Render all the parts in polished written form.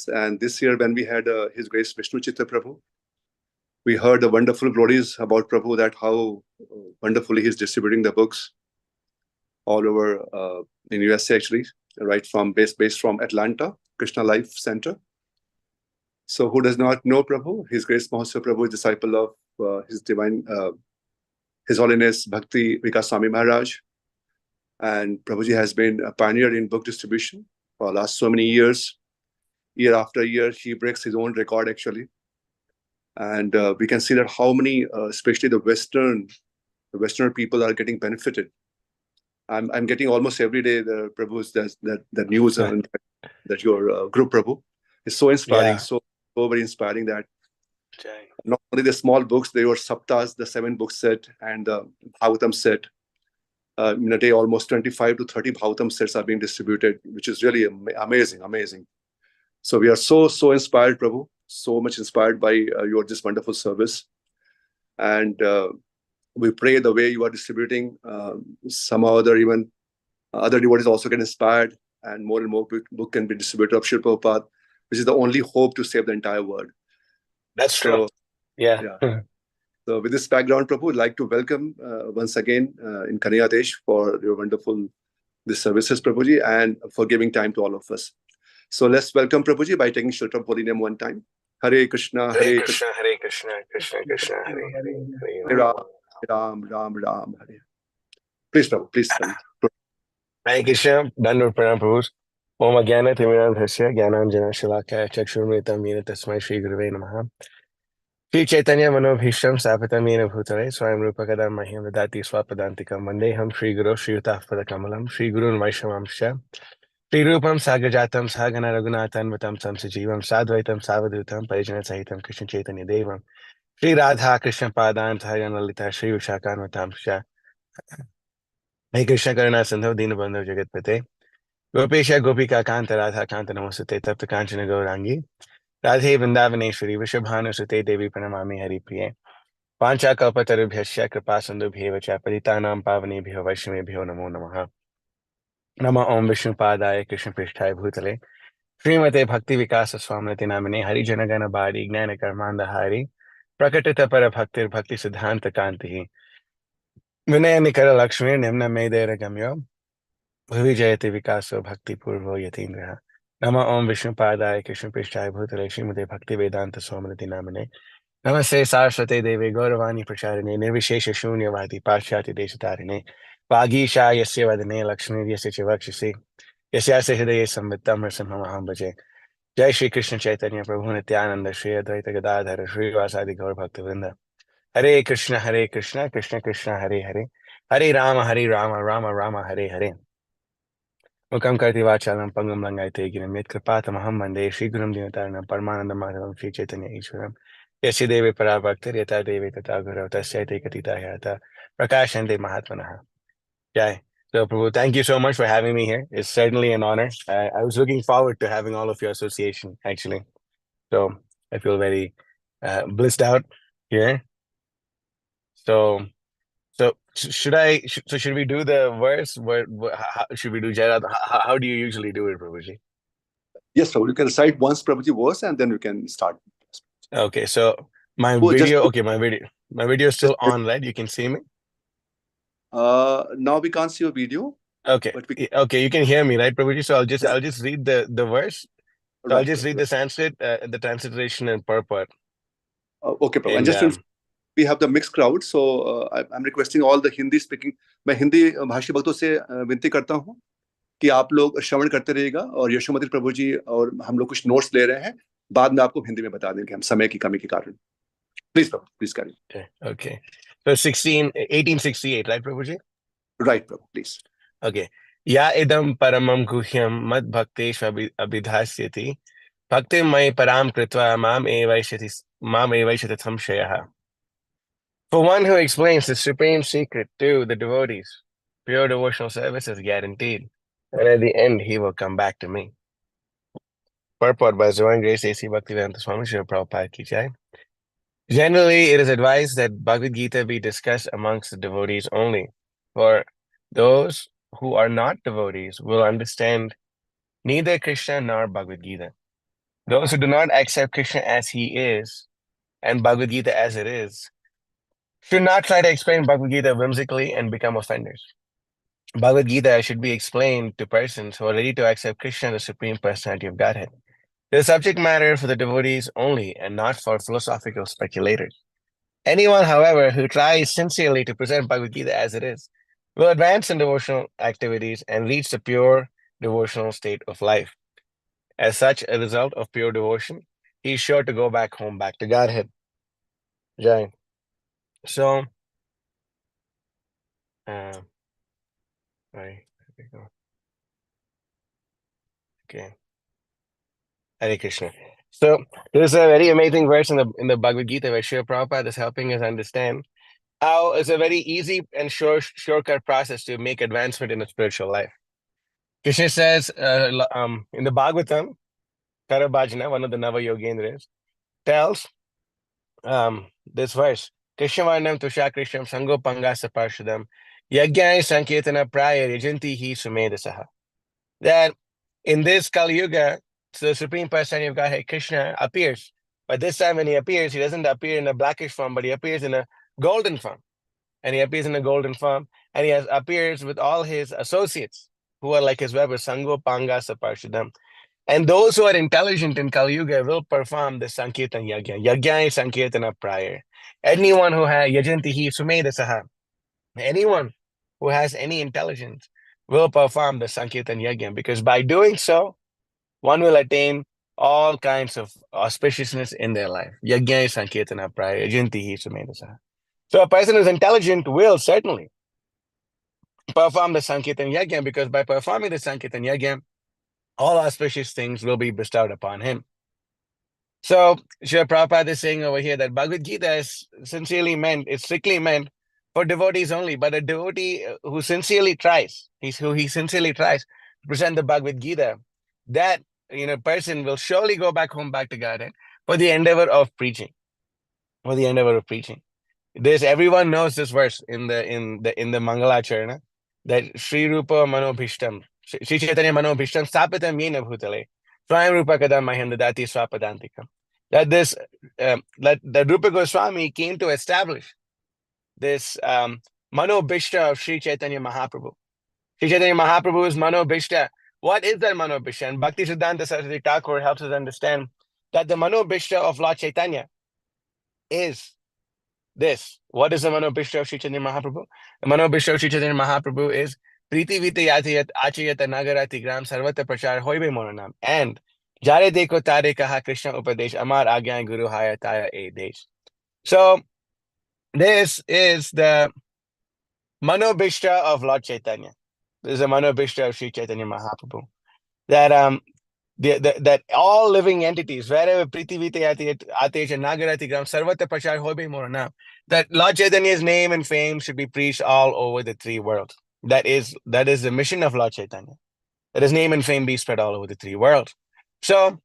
past. And this year, when we had His Grace Vishnu Chitta Prabhu, we heard the wonderful glories about Prabhu, that how wonderfully he's distributing the books all over in USA, actually, right from based from Atlanta, Krishna Life Center. So who does not know Prabhu? His Grace Mahotsava Prabhu is disciple of His Holiness Bhakti Vikas Swami Maharaj. And Prabhuji has been a pioneer in book distribution for the last so many years. Year after year, he breaks his own record, actually. And we can see that how many, especially the Western people are getting benefited. I'm getting almost every day the Prabhu's that news that your group Prabhu is so inspiring, so very inspiring that not only the small books, they were Saptas, the 7 book set, and the Bhagavatam set. In a day, almost 25 to 30 Bhagavatam sets are being distributed, which is really amazing. So we are so inspired, Prabhu, so much inspired by your this wonderful service. And we pray the way you are distributing, somehow other even other devotees also get inspired, and more book can be distributed of Srila Prabhupada, which is the only hope to save the entire world. That's true. Yeah. So with this background, Prabhu, I'd like to welcome once again in Kanyadesh for your wonderful this services, Prabhuji, and for giving time to all of us. So let's welcome Prabhuji by taking shelter of holy name one time. Hare Krishna, Hare Krishna, Hare Krishna, Krishna Krishna, Hare Hare, Ram, Hare. Please, Prabhu, please. Hare Krishna, Dandavat Pranam Prabhu. Om Ajnana Timirandhasya Jnananjana Shalakaya Chakshurmritam Yena Tasmai Shri Gurave Namaha. Shri Chaitanya Manobhisham Sapatam Yena Bhutale Swayam Rupa Kadam Mahim Vidati Swapadantikam Vandeham Shri Guru Shri Yutaf Padakamalam Shri Gurun Vaishamamsha Shri Rupam Sagajatam Sagana Raghunathan Vatam Samsajivam Sadvaitam Savadutam Parijana Sahitam Krishna Chaitanya Devam Shri Radha Krishna Padan Thayan Lalita Shri Vishakan Vatamsha Hare Krishna Karuna Sandhav Dinabandhav Jagatpate Gopesha Gopika Kanta Radha Kanta Namasate Tapta Kanchana Gaurangi Radhe Vrindavaneshwari Vishabhanusate Devi Pranamami Hari Priye Pancha Kalpatarubhyasya Kripa Sandubhyevacha Paritanam Pavanebhyo Vaishnavebhyo Namo Namaha Nama Om Vishnu Padaya Krishna Prishthaya Bhutale Srimate Bhakti Vikasa Swamrati Namine Hari Janagana Bari Gnana Karmanda Hari Prakatita Para Bhaktir Bhakti Siddhanta Kantihi Vinaya Nikara Lakshmi Nimna Medera Gamyo Vijayate Vikaso Bhakti Purvo Yatindra Nama Om Vishnu Padaya Krishna Prishthaya Bhutale Srimate Bhakti Vedanta Swamrati Namine Namaste Saraswate Devi Gauravani Pracharine Nirvishesha Shunyavadi Pashchati Deshatarine Vagisha Yasya Vadane Lakshmi Yasya Chivakshisi Yasyasya Hridaye Samvitam Rasamaham Bhaje Jai Shri Krishna Chaitanya Prabhu Nityananda Shri Advaita Gadadhara Shri Vasadi Gaur Bhakta Vrinda Hare Krishna Krishna Krishna Hare Hare Hare Rama Rama Hare Hare Mukam Karti Vachalam Pangam Langaite Giram Yat Kripata Maham Mande Shri Gurum Dinataranam Paramananda Madhavam Shri Chaitanya Ishwaram Yasya Devi Parabhaktir Yata Devi Tata Guru Tasya Katita Yata Prakashante Mahatmanaha Jai. So, Prabhu, thank you so much for having me here. It's certainly an honor. I was looking forward to having all of your association, actually. So, I feel very blissed out here. So should we do the verse? How should we do Jairad? How do you usually do it, Prabhuji? Yes, Prabhu. You can recite once Prabhuji verse, and then we can start. Okay, so my video is still on, right? You can see me. Now we can't see your video. Okay, okay, you can hear me, right, Prabhuji? So I'll just read the verse. So right, I'll just read the Sanskrit, the transliteration and purport. Okay, Prabhu. And just we have the mixed crowd, so I'm requesting all the Hindi speaking. मैं हिंदी भाषी भक्तों से विनती करता हूँ कि आप लोग श्रवण करते रहिएगा और यशोमती प्रभु जी और हम लोग कुछ नोट्स ले रहे हैं, बाद में आपको हिंदी में बता देंगे हम समय की कमी के कारण. Please, Prabhu, please carry. Okay. So 1868, right, Prabhuji? Right, Prabhu, please. Okay. Ya idam paramam guhyam mad bhaktesh abhidhasyati bhaktim mai param kritva mam evaishyati samshayaha. For one who explains the supreme secret to the devotees, pure devotional service is guaranteed, and at the end he will come back to me. Purport by His Divine Grace A.C. Bhaktivedanta Swami Srila Prabhupada Ki Jai. Generally, it is advised that Bhagavad Gita be discussed amongst the devotees only, for those who are not devotees will understand neither Krishna nor Bhagavad Gita. Those who do not accept Krishna as he is and Bhagavad Gita as it is should not try to explain Bhagavad Gita whimsically and become offenders. Bhagavad Gita should be explained to persons who are ready to accept Krishna, the Supreme Personality of Godhead. It is subject matter for the devotees only and not for philosophical speculators. Anyone, however, who tries sincerely to present Bhagavad Gita as it is will advance in devotional activities and reach the pure devotional state of life. As such, a result of pure devotion, he is sure to go back home, back to Godhead. Jai. So, right. Okay. Hare Krishna. So there's a very amazing verse in the Bhagavad Gita where Srila Prabhupada is helping us understand how it's a very easy and shortcut process to make advancement in the spiritual life. Krishna says in the Bhagavatam, Karabhajana, one of the Nava Yogendras, tells this verse, Krishnavarnam Tusha Krishnam Sango Pangasa Parshadam Yagyai Sanketana Praya Yajanti Hi Sumedasaha. That in this Kali Yuga, the Supreme Personality of Godhead, Krishna, appears. But this time when he appears, he doesn't appear in a blackish form, but he appears in a golden form. And he appears in a golden form, and he appears with all his associates, who are like his Weber, Sango Panga Saparshadam. And those who are intelligent in Kali Yuga will perform the Sankirtan Yagya. Yagya is Sankirtana prior. Anyone who has Yajantihi Sumedasaha, anyone who has any intelligence will perform the Sankirtan Yagya, because by doing so, one will attain all kinds of auspiciousness in their life. Yagya is Sankirtana prior. Yajantihi Sumedasaha. So a person who's intelligent will certainly perform the Sankirtan Yagya, because by performing the Sankirtan Yagya, all auspicious things will be bestowed upon him. So Srila Prabhupada is saying over here that Bhagavad Gita is sincerely meant, it's strictly meant for devotees only, but a devotee who sincerely tries, he sincerely tries to present the Bhagavad Gita, that person will surely go back home, back to Godhead for the endeavor of preaching. For the endeavor of preaching. Everyone knows this verse in the Mangalacharana, that Sri Rupa Manobhishtam, Sri Chaitanya Manobhishtam Sapatam Yena Bhutale, Swayam Rupa Kadam Mahyam Dadati Swapadantikam. That that Rupa Goswami came to establish this Manobhishta of Sri Chaitanya Mahaprabhu. Sri Chaitanya Mahaprabhu is Manobhishta. What is that Manobhishta? And Bhakti Siddhanta Saraswati Thakur helps us understand that the Manobhishta of Lord Chaitanya is this. What is the Manobhishta of Sri Chaitanya Mahaprabhu? The Manobhishta of Sri Chaitanya Mahaprabhu is Priti Vita Yatiyat Achayata Nagarati Gram Sarvata Prachar Hoibe Monanam, and Jare Deko Tare Kaha Krishna Upadesh Amar Agyan Guru Haya Taya E Desh. So this is the Manobhishta of Lord Chaitanya. This is the Manobhishta of Sri Chaitanya Mahaprabhu. That that all living entities, wherever Priti Vita Atesh and Nagarati Gram, Sarvata Prachar Hobe Morana, that Lord Chaitanya's name and fame should be preached all over the three worlds. That is the mission of Lord Chaitanya. That his name and fame be spread all over the three worlds. So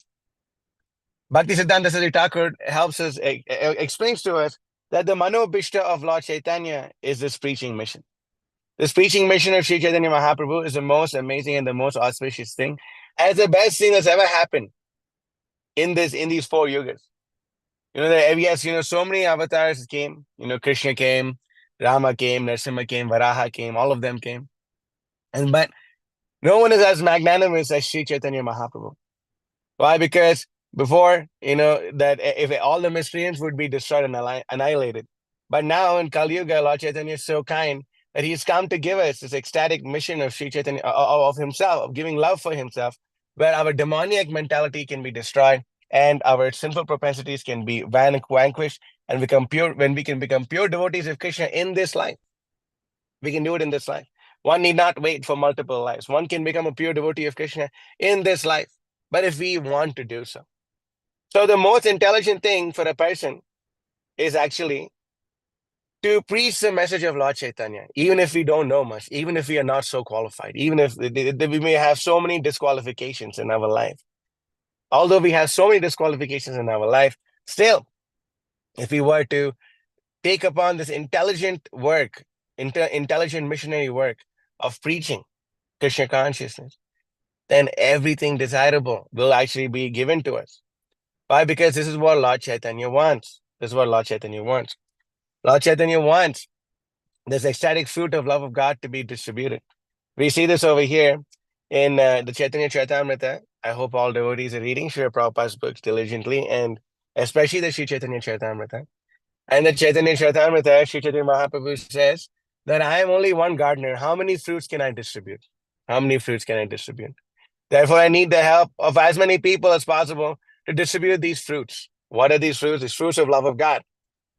Bhakti Siddhanta Saraswati Thakur helps us, explains to us that the Manobhishta of Lord Chaitanya is this preaching mission. This preaching mission of Sri Chaitanya Mahaprabhu is the most amazing and the most auspicious thing, and it's the best thing that's ever happened in these 4 yugas. So many avatars came. Krishna came, Rama came, Narasimha came, Varaha came, all of them came. But no one is as magnanimous as Sri Chaitanya Mahaprabhu. Why? Because before, that if all the miscreants would be destroyed and annihilated. But now in Kali Yuga, Lord Chaitanya is so kind that he's come to give us this ecstatic mission of Sri Chaitanya, of himself, of giving love for himself, where our demoniac mentality can be destroyed and our sinful propensities can be vanquished and become pure. When we can become pure devotees of Krishna in this life, we can do it in this life. One need not wait for multiple lives. One can become a pure devotee of Krishna in this life, but if we want to do so. So the most intelligent thing for a person is actually to preach the message of Lord Chaitanya, even if we don't know much, even if we are not so qualified, even if we may have so many disqualifications in our life. Although we have so many disqualifications in our life, still, if we were to take upon this intelligent work, intelligent missionary work of preaching Krishna consciousness, then everything desirable will actually be given to us. Why? Because this is what Lord Chaitanya wants. This is what Lord Chaitanya wants. Lord Chaitanya wants this ecstatic fruit of love of God to be distributed. We see this over here in the Chaitanya Charitamrita. I hope all devotees are reading Srila Prabhupada's books diligently, and especially the Sri Chaitanya Charitamrita. And the Chaitanya Charitamrita, Sri Chaitanya Mahaprabhu says that I am only one gardener. How many fruits can I distribute? How many fruits can I distribute? Therefore, I need the help of as many people as possible to distribute these fruits. What are these fruits? These fruits of love of God.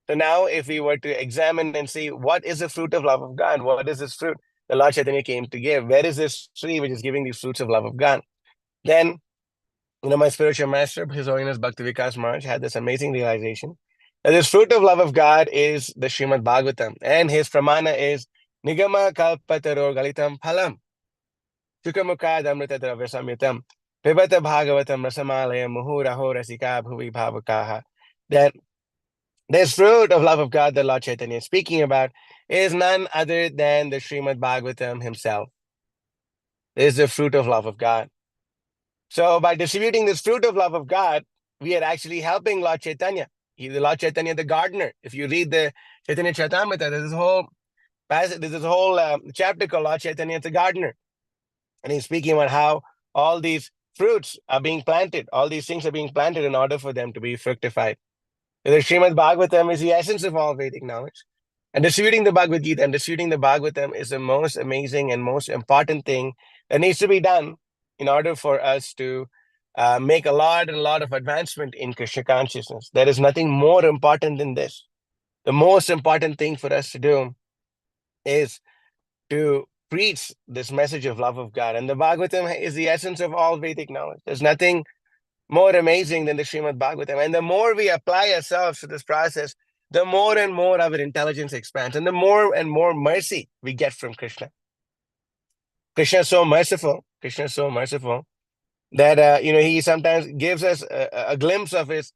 So now, if we were to examine and see what is the fruit of love of God, what is this fruit the Lord Chaitanya came to give? Where is this tree which is giving these fruits of love of God? Then, my spiritual master, His Holiness Bhakti Vikas Maharaj, had this amazing realization that this fruit of love of God is the Srimad Bhagavatam, and his pramana is Nigama Kalpataro Galitam Phalam Chukamukad Amrita Dravya Samyutam Pibata Bhagavatam Rasamalaya Muhuraho Rasika Bhuvi Bhavakaha. That this fruit of love of God that Lord Chaitanya is speaking about is none other than the Srimad Bhagavatam himself. It is the fruit of love of God. So by distributing this fruit of love of God, we are actually helping Lord Chaitanya. He's the Lord Chaitanya, the gardener. If you read the Chaitanya Charitamrita, there's this whole passage, there's this whole chapter called Lord Chaitanya, the gardener. And he's speaking about how all these fruits are being planted. All these things are being planted in order for them to be fructified. The Srimad Bhagavatam is the essence of all Vedic knowledge. And distributing the Bhagavad Gita and distributing the Bhagavatam is the most amazing and most important thing that needs to be done in order for us to make a lot of advancement in Krishna consciousness. There is nothing more important than this. The most important thing for us to do is to preach this message of love of God. And the Bhagavatam is the essence of all Vedic knowledge. There's nothing more amazing than the Srimad Bhagavatam. And the more we apply ourselves to this process, the more and more our intelligence expands, and the more and more mercy we get from Krishna. Krishna is so merciful. Krishna is so merciful that he sometimes gives us a glimpse of his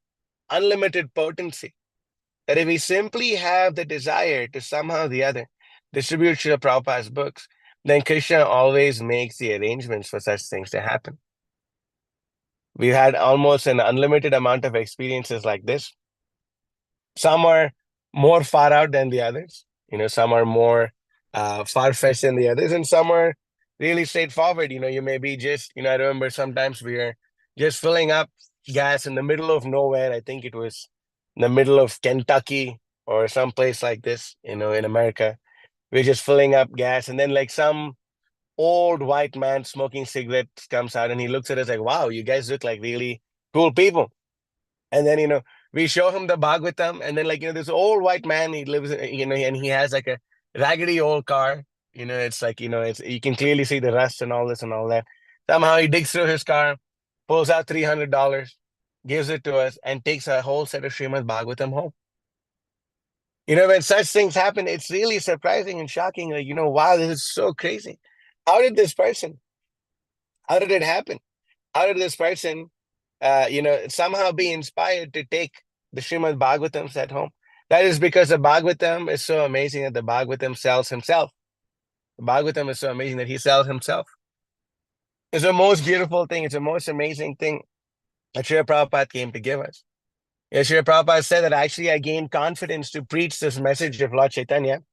unlimited potency. That if we simply have the desire to somehow or the other distribute Srila Prabhupada's books, then Krishna always makes the arrangements for such things to happen. We've had almost an unlimited amount of experiences like this. Some are more far out than the others. Some are more far-fetched than the others, and some are really straightforward. You may be just, I remember sometimes we are just filling up gas in the middle of nowhere. I think it was in the middle of Kentucky or someplace like this, in America. We're just filling up gas, and then like some old white man smoking cigarettes comes out, and he looks at us like, wow, you guys look like really cool people. And then, we show him the Bhagavatam, and then this old white man, he lives, and he has like a raggedy old car. It's like, it's, you can clearly see the rust and all this and all that. Somehow he digs through his car, pulls out $300, gives it to us, and takes a whole set of Srimad Bhagavatam home. When such things happen, it's really surprising and shocking. Like, wow, this is so crazy. How did it happen? How did this person somehow be inspired to take the Srimad Bhagavatams at home? That is because the Bhagavatam is so amazing that the Bhagavatam sells himself. The Bhagavatam is so amazing that he sells himself. It's the most beautiful thing. It's the most amazing thing that Srila Prabhupada came to give us. Srila Prabhupada said that actually I gained confidence to preach this message of Lord Chaitanya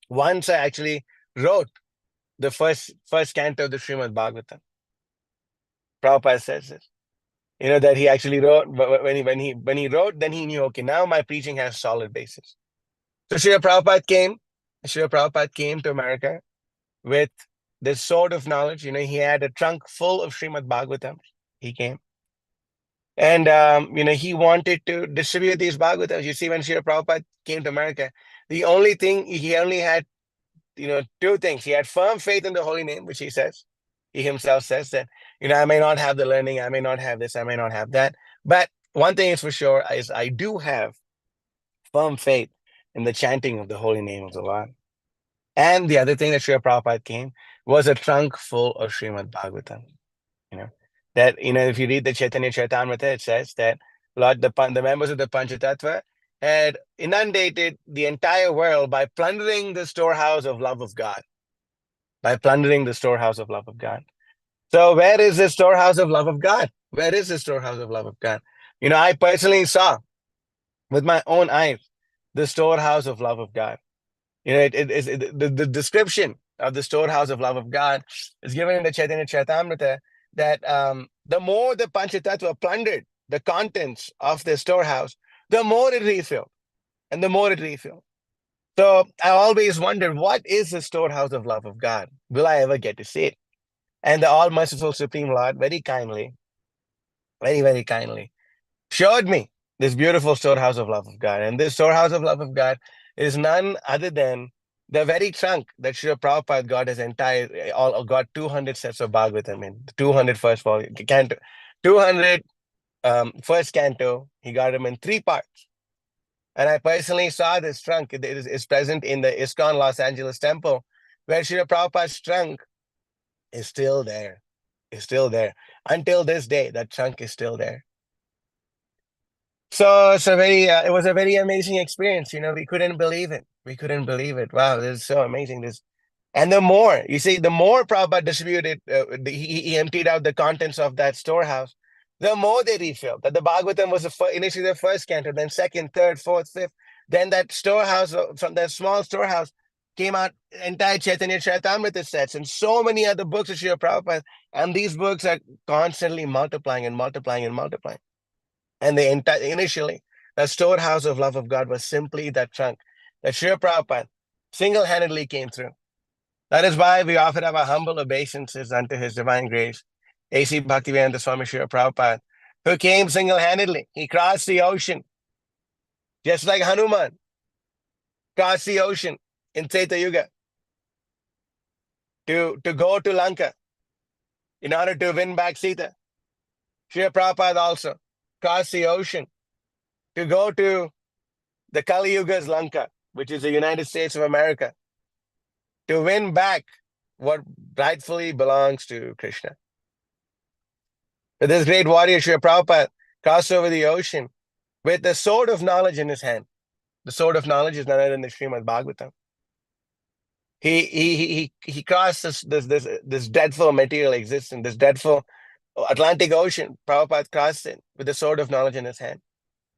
once I actually wrote the first canto of the Srimad Bhagavatam. Prabhupada says this. That he actually wrote, but when he wrote, then he knew, okay, now my preaching has solid basis. So Srila Prabhupada came to America with this sword of knowledge. He had a trunk full of Srimad Bhagavatam. He came. And, he wanted to distribute these Bhagavatams. You see, when Srila Prabhupada came to America, the only thing, he only had, two things. He had firm faith in the holy name, which he says. He himself says that, I may not have the learning, I may not have this, I may not have that. But one thing is for sure is I do have firm faith in the chanting of the holy name of the Lord. And the other thing that Srila Prabhupada came was a trunk full of Srimad Bhagavatam. That, if you read the Chaitanya Charitamrita, it says that Lord, the members of the Panchatattva had inundated the entire world by plundering the storehouse of love of God. By plundering the storehouse of love of God. So where is the storehouse of love of God? Where is the storehouse of love of God? I personally saw with my own eyes the storehouse of love of God. The description of the storehouse of love of God is given in the Chaitanya Charitamrita that the more the Panchatattva plundered the contents of the storehouse, the more it refilled and the more it refilled. So I always wondered, what is the storehouse of love of God? Will I ever get to see it? And the All Merciful Supreme Lord very kindly, very, very kindly showed me this beautiful storehouse of love of God. And this storehouse of love of God is none other than the very trunk that Srila Prabhupada got his got 200 sets of Bhagavatam in, 200 first volume, canto, 200 first canto, he got them in 3 parts. And I personally saw this trunk. It is present in the ISKCON Los Angeles temple, where Srila Prabhupada's trunk is still there. Is still there. Until this day, that trunk is still there. So it was a very amazing experience. We couldn't believe it. We couldn't believe it. Wow, this is so amazing. And the more, you see, the more Prabhupada distributed, he emptied out the contents of that storehouse, the more they refilled. That the Bhagavatam was initially the first canto, then second, third, fourth, fifth. Then that storehouse, from that small storehouse, came out entire Chaitanya Charitamrita sets and so many other books of Srila Prabhupada. And these books are constantly multiplying and multiplying and multiplying. And initially, the storehouse of love of God was simply that trunk that Srila Prabhupada single-handedly came through. That is why we offer our humble obeisances unto His divine grace, A.C. Bhaktivedanta Swami Srila Prabhupada, who came single-handedly. He crossed the ocean, just like Hanuman crossed the ocean in Treta Yuga to go to Lanka in order to win back Sita. Srila Prabhupada also crossed the ocean to go to the Kali Yuga's Lanka, which is the United States of America, to win back what rightfully belongs to Krishna. But this great warrior, Srila Prabhupada, crossed over the ocean with the sword of knowledge in his hand. The sword of knowledge is none other than the Srimad Bhagavatam. He crossed this dreadful material existence, this dreadful Atlantic Ocean. Prabhupada crossed it with the sword of knowledge in his hand.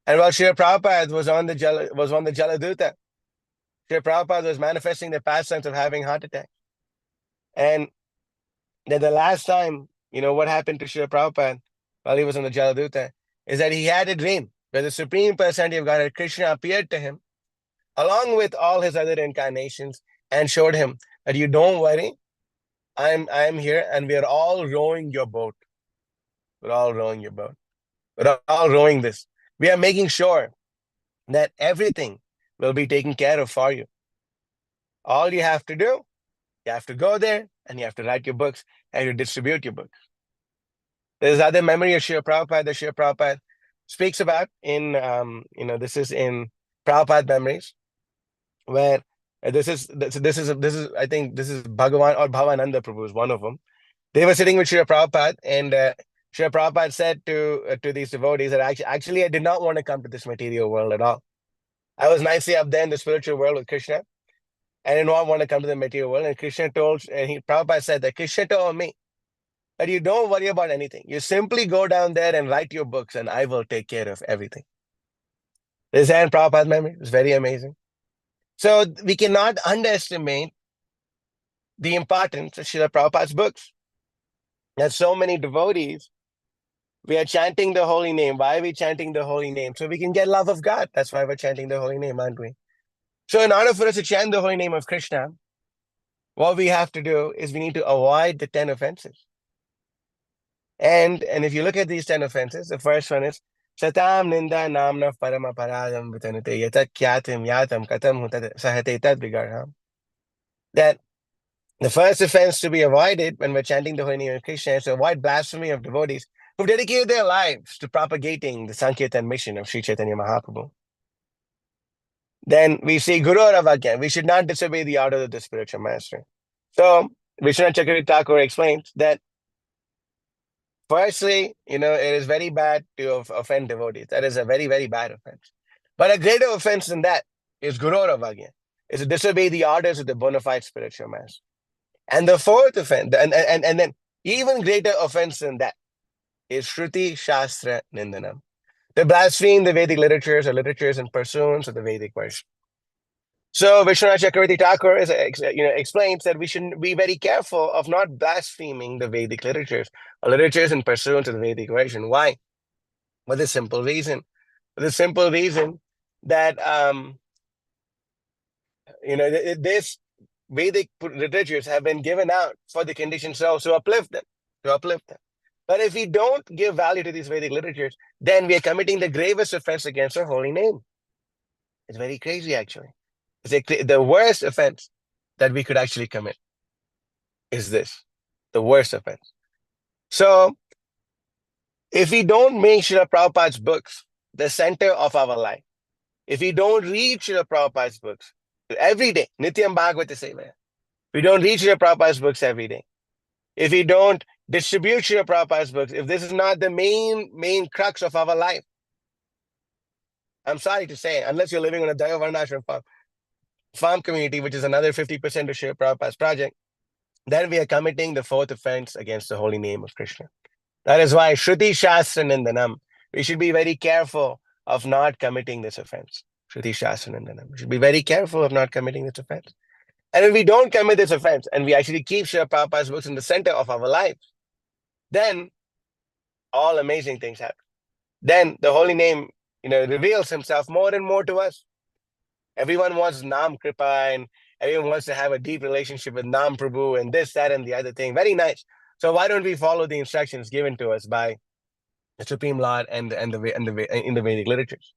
And while Srila Prabhupada was on the Jaladuta, Srila Prabhupada was manifesting the pastimes of having heart attack. And then the last time, what happened to Srila Prabhupada while he was on the Jaladuta is that he had a dream where the Supreme Personality of Godhead, Krishna, appeared to him along with all his other incarnations and showed him that you don't worry, I'm here and we are all rowing your boat. We're all rowing your boat. We're all rowing this. We are making sure that everything will be taken care of for you. All you have to do, you have to go there and you have to write your books and you distribute your books. There's other memory of Srila Prabhupada that Srila Prabhupada speaks about in, this is in Prabhupada Memories, where this is I think this is Bhagavan or Bhavananda Prabhu is one of them. They were sitting with Srila Prabhupada and Srila Prabhupada said to these devotees that actually I did not want to come to this material world at all. I was nicely up there in the spiritual world with Krishna. I did not want to come to the material world. And Prabhupada said that Krishna told me that you don't worry about anything. You simply go down there and write your books and I will take care of everything. This is Prabhupada's memory. It's very amazing. So we cannot underestimate the importance of Srila Prabhupada's books. There's so many devotees. We are chanting the holy name. Why are we chanting the holy name? So we can get love of God. That's why we're chanting the holy name, aren't we? So in order for us to chant the holy name of Krishna, what we have to do is we need to avoid the 10 offenses. And if you look at these 10 offenses, the first one is Satam Ninda Namna Parama Paradam Vitanate Yatat Kyatim Yatam Katam Sahate Tad Vigarham. That the first offense to be avoided when we're chanting the holy name of Krishna is to avoid blasphemy of devotees who've dedicated their lives to propagating the Sankirtan mission of Sri Chaitanya Mahaprabhu. Then we see Guru Ravagyan. We should not disobey the order of the spiritual master. So Vishwanath Chakravarti Thakur explains that firstly, it is very bad to offend devotees. That is a very, very bad offense. But a greater offense than that is Guru Ravagyan, is to disobey the orders of the bona fide spiritual master. And the fourth offense, and then even greater offense than that is Shruti Shastra Nindanam, They blaspheme the Vedic literatures or literatures and pursuance of the Vedic version. So Vishwanath Chakravarti Thakur explains that we should be very careful of not blaspheming the Vedic literatures or literatures and pursuance of the Vedic version. Why? For the simple reason. For the simple reason that this Vedic literatures have been given out for the conditioned souls to uplift them, But if we don't give value to these Vedic literatures, then we are committing the gravest offense against our holy name. It's very crazy, actually. The worst offense that we could actually commit is this, the worst offense. So, if we don't make Srila Prabhupada's books the center of our life, if we don't read Srila Prabhupada's books every day, Nityam Bhagavata Sevaya, we don't read Srila Prabhupada's books every day, if we don't distribute Srila Prabhupada's books, if this is not the main crux of our life, I'm sorry to say, unless you're living on a Daya Varnashram farm community, which is another 50% of Srila Prabhupada's project, then we are committing the fourth offense against the holy name of Krishna. That is why Shruti Shastra Nindanam, we should be very careful of not committing this offense. Shruti Shastra Nindanam. We should be very careful of not committing this offense. And if we don't commit this offense and we actually keep Srila Prabhupada's books in the center of our lives, then all amazing things happen. Then the holy name, reveals himself more and more to us. Everyone wants Nam Kripa and everyone wants to have a deep relationship with Nam Prabhu and this, that, and the other thing. Very nice. So why don't we follow the instructions given to us by the Supreme Lord and in the Vedic literatures?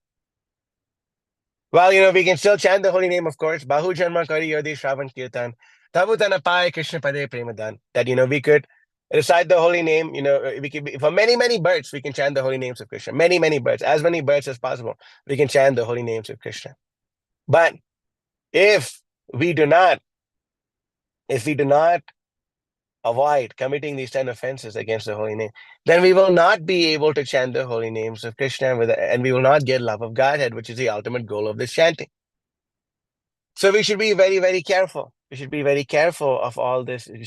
Well, we can still chant the holy name, of course. Bahu Janma Kari Yodi Shravan Kirtan. Tabutana Pai Krishna Pade Premadan. That, we could recite the holy name, we could for many, many births, we can chant the holy names of Krishna. Many, many births, as many births as possible, we can chant the holy names of Krishna. But if we do not avoid committing these 10 offenses against the holy name, then we will not be able to chant the holy names of Krishna and we will not get love of Godhead, which is the ultimate goal of this chanting. So we should be very, very careful. We should be very careful of all this. We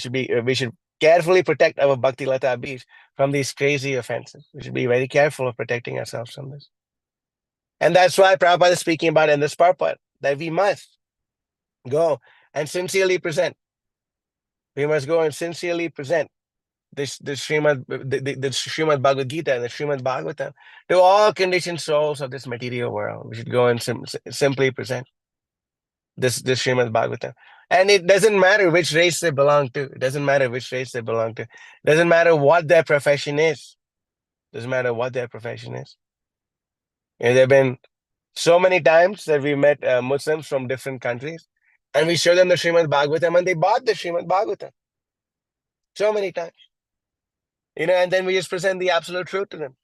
should carefully protect our Bhakti Lata Abhis from these crazy offenses. We should be very careful of protecting ourselves from this. And that's why Prabhupada is speaking about in this purport, that we must go and sincerely present. We must go and sincerely present this Srimad Bhagavad Gita and the Srimad Bhagavatam to all conditioned souls of this material world. We should go and simply present this Srimad Bhagavatam. And it doesn't matter which race they belong to. It doesn't matter which race they belong to. It doesn't matter what their profession is. It doesn't matter what their profession is. There have been so many times that we met Muslims from different countries and we show them the Srimad Bhagavatam and they bought the Srimad Bhagavatam. So many times. And then we just present the absolute truth to them.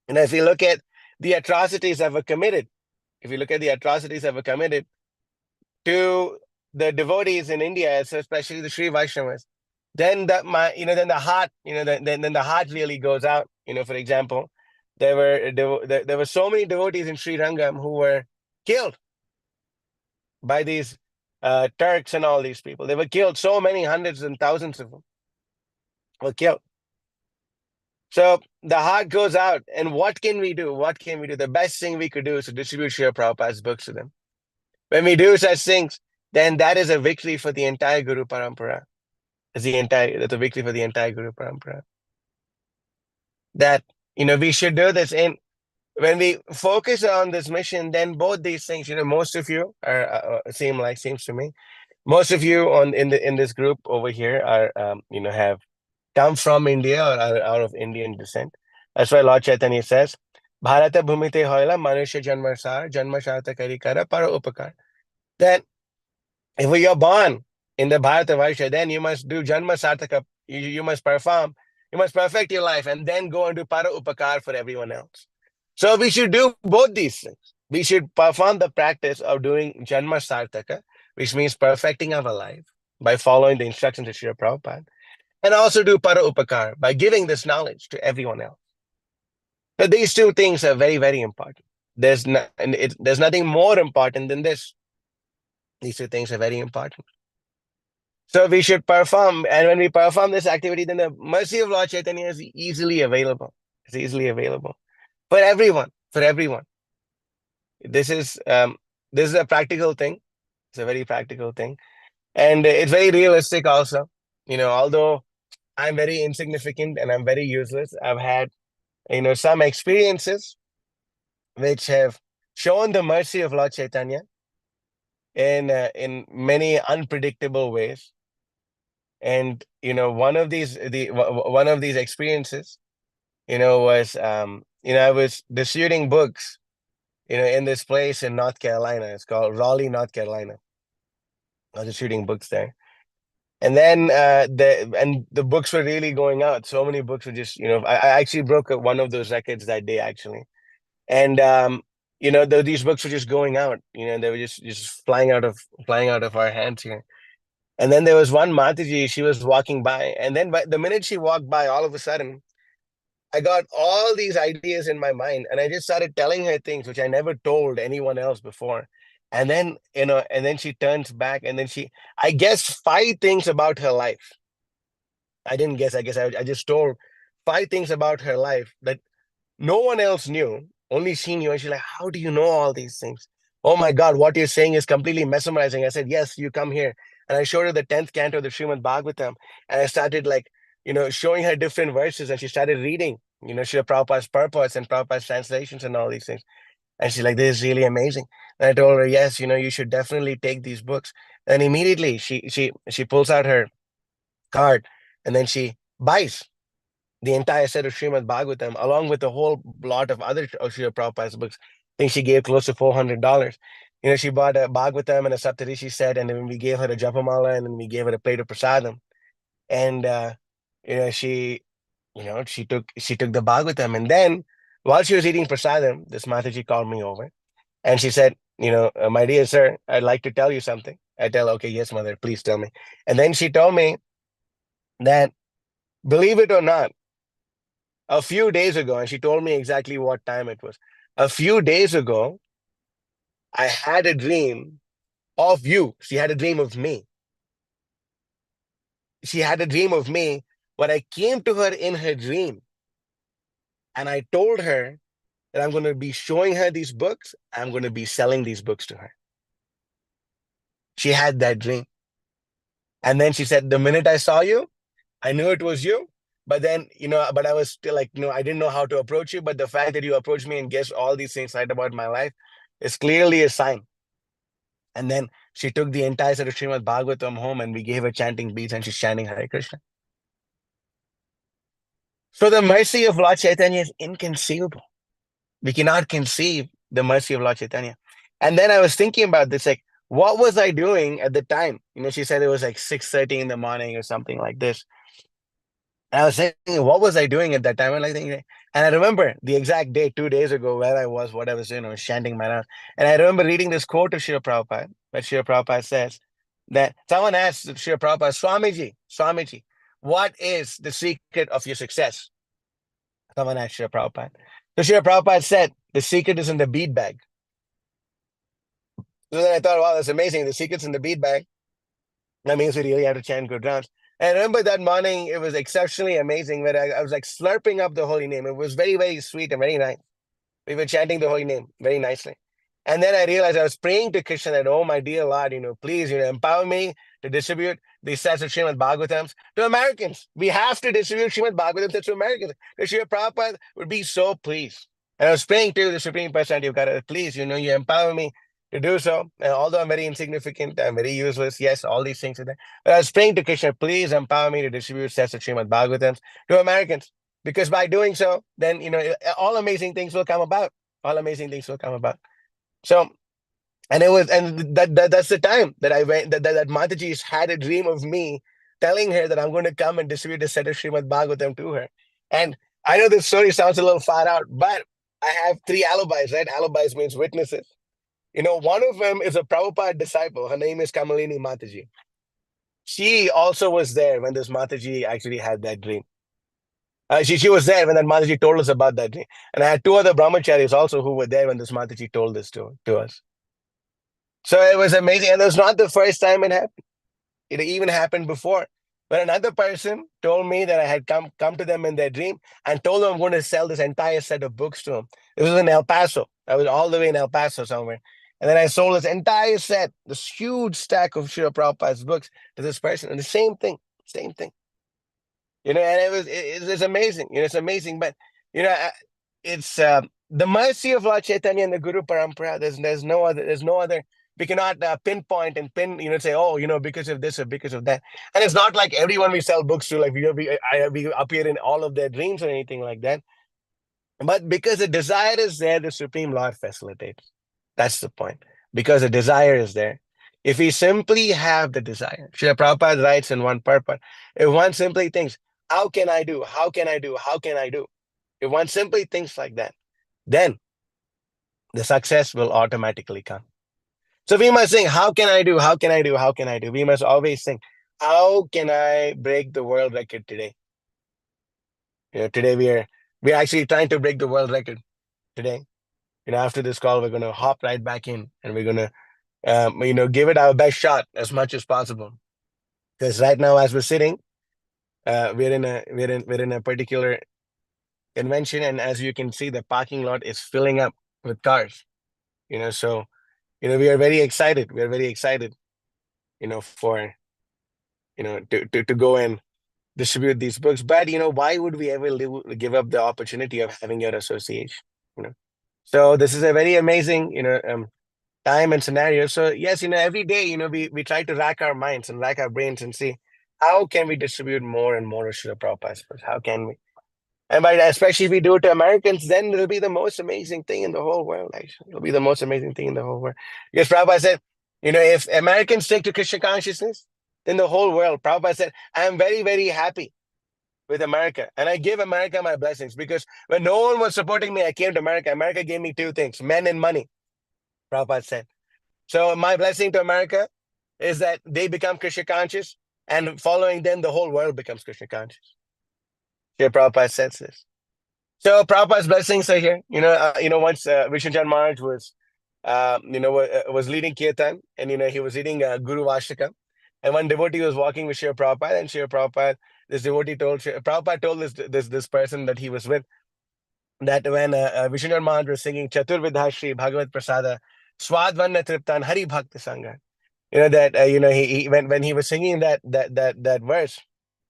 And if you look at the atrocities that were committed, to the devotees in India, especially the Sri Vaishnavas, then the heart really goes out. For example, there were so many devotees in Sri Rangam who were killed by these Turks and all these people. They were killed. So many hundreds and thousands of them were killed. So the heart goes out. And what can we do? The best thing we could do is to distribute Srila Prabhupada's books to them. When we do such things, then that is a victory for the entire Guru Parampara. That's a victory for the entire Guru Parampara. That, we should do this. And when we focus on this mission, then both these things, most of you are seems to me, most of you in this group over here are, have come from India or are out of Indian descent. That's why Lord Chaitanya says, Bharata Bhumite Hoila Manusha Janma Sharta Karikara Para Upakar. Then, if you're born in the Bharata Varsha, then you must do Janma Sartaka, you must perform, you must perfect your life and then go and do Para Upakar for everyone else. So we should do both these things. We should perform the practice of doing Janma Sartaka, which means perfecting our life by following the instructions of Srila Prabhupada, and also do Para Upakar by giving this knowledge to everyone else. So these two things are very, very important. There's nothing more important than this. These two things are very important. So we should perform, and when we perform this activity, then the mercy of Lord Chaitanya is easily available. It's easily available for everyone. for everyone. This is a practical thing. It's a very practical thing, and it's very realistic also. Although I'm very insignificant and I'm very useless, I've had some experiences which have shown the mercy of Lord Chaitanya in many unpredictable ways. And one of these experiences, was I was distributing books, in this place in North Carolina. It's called Raleigh, North Carolina. I was distributing books there. And then the books were really going out. So many books were just, I actually broke one of those records that day, actually. And these books were just going out. They were just flying out of our hands here. And then there was one Mataji, she was walking by, and then the minute she walked by, all of a sudden, I got all these ideas in my mind, and I just started telling her things which I never told anyone else before. And then, she turns back, and then I guessed 5 things about her life. I didn't guess, I guess I just told 5 things about her life that no one else knew, only she knew. And she's like, how do you know all these things? Oh my God, what you're saying is completely mesmerizing. I said, yes, you come here. And I showed her the 10th canto of the Srimad Bhagavatam. And I started showing her different verses, and she started reading, Srila Prabhupada's purpose and Prabhupada's translations and all these things. And she's like, this is really amazing. And I told her, yes, you should definitely take these books. And immediately she pulls out her card, and then she buys the entire set of Srimad Bhagavatam, along with a whole lot of other Srila Prabhupada's books. I think she gave close to $400. She bought a Bhagavatam and a Saptarishi set, and then we gave her a Japamala, and then we gave her a plate of prasadam. And she took the Bhagavatam, and then while she was eating prasadam, this Mataji called me over, and she said, my dear sir, I'd like to tell you something. I tell her, okay, yes, mother, please tell me. And then she told me that, believe it or not, a few days ago, and she told me exactly what time it was. A few days ago, I had a dream of you. She had a dream of me. She had a dream of me, but I came to her in her dream, and I told her that I'm going to be showing her these books. I'm going to be selling these books to her. She had that dream. And then she said, the minute I saw you, I knew it was you. But then, but I was still like, I didn't know how to approach you. But the fact that you approached me and guessed all these things right about my life is clearly a sign. And then she took the entire set of Srimad Bhagavatam home, and we gave her chanting beads, and she's chanting Hare Krishna. So the mercy of Lord Chaitanya is inconceivable. We cannot conceive the mercy of Lord Chaitanya. And then I was thinking about this, like, what was I doing at the time? She said it was like 6:30 in the morning or something like this. And I was thinking, what was I doing at that time? And I remember the exact day, 2 days ago, where I was, what I was doing. I was chanting my name. And I remember reading this quote of Srila Prabhupada, where Srila Prabhupada says that someone asked Srila Prabhupada, Swamiji, what is the secret of your success? Someone asked Srila Prabhupada. So Srila Prabhupada said, the secret is in the bead bag. So then I thought, wow, that's amazing. The secret's in the bead bag. That means we really have to chant good rounds. And I remember that morning, it was exceptionally amazing, where I was like slurping up the holy name. It was very, very sweet and very nice. We were chanting the holy name very nicely. And then I realized I was praying to Krishna that, oh, my dear Lord, please, empower me to distribute these sets of Srimad Bhagavatams to Americans. We have to distribute Srimad Bhagavatams to Americans. Srila Prabhupada would be so pleased. And I was praying to the Supreme Personality of God, please, you empower me to do so. And although I'm very insignificant, I'm very useless. Yes, all these things are there. But I was praying to Krishna, please empower me to distribute sets of Srimad Bhagavatams to Americans. Because by doing so, then, all amazing things will come about. All amazing things will come about. So, and that's the time that I went, that Mataji had a dream of me telling her that I'm going to come and distribute a set of Srimad Bhagavatam to her. And I know this story sounds a little far out, but I have 3 alibis, right? Alibis means witnesses. One of them is a Prabhupada disciple. Her name is Kamalini Mataji. She also was there when this Mataji actually had that dream. She was there when that Mataji told us about that dream. And I had 2 other brahmacharis also who were there when this Mataji told this to us. So it was amazing. And it was not the first time it happened. It even happened before. But another person told me that I had come to them in their dream and told them I'm going to sell this entire set of books to them. This was in El Paso. I was all the way in El Paso somewhere. And then I sold this entire set, this huge stack of Srila Prabhupada's books to this person. And the same thing, same thing. And it's amazing. It's amazing. But, it's the mercy of Lord Chaitanya and the Guru Parampara. There's no other. We cannot pinpoint and say, oh, because of this or because of that. And it's not like everyone we sell books to, like we appear in all of their dreams or anything like that. But because the desire is there, the Supreme Lord facilitates. That's the point. Because the desire is there. If we simply have the desire, Srila Prabhupada writes in one purport, if one simply thinks, how can I do? How can I do? How can I do? If one simply thinks like that, then the success will automatically come. So we must think, how can I do? How can I do? How can I do? We must always think, how can I break the world record today? Today we're actually trying to break the world record today. After this call, we're going to hop right back in and we're going to, give it our best shot as much as possible. Because right now, as we're sitting, we're in a particular convention, and as you can see, the parking lot is filling up with cars. So we are very excited. We are very excited. For to go and distribute these books. But why would we ever give up the opportunity of having your association? So this is a very amazing time and scenario. So yes, every day we try to rack our minds and rack our brains and see how can we distribute more and more of Srila Prabhupada's books. How can we? And by especially if we do it to Americans, then it'll be the most amazing thing in the whole world. Actually, it'll be the most amazing thing in the whole world. Because Prabhupada said, if Americans stick to Krishna consciousness, then the whole world. Prabhupada said, I am very, very happy with America. And I give America my blessings, because when no one was supporting me, I came to America. America gave me two things, men and money, Prabhupada said. So my blessing to America is that they become Krishna conscious, and following them, the whole world becomes Krishna conscious. Here, Prabhupada says this. So Prabhupada's blessings are here. Once Vishnu Maharaj was leading Kirtan, and he was reading Guru Vashika, and one devotee was walking with Srila Prabhupada, and Srila Prabhupada, this devotee Prabhupada told this person that he was with, that when Vishnu Maharaj was singing Chaturvidha Shri Bhagavad Prasada Swadvanna Triptan Hari Bhakti Sangha, that he when he was singing that verse,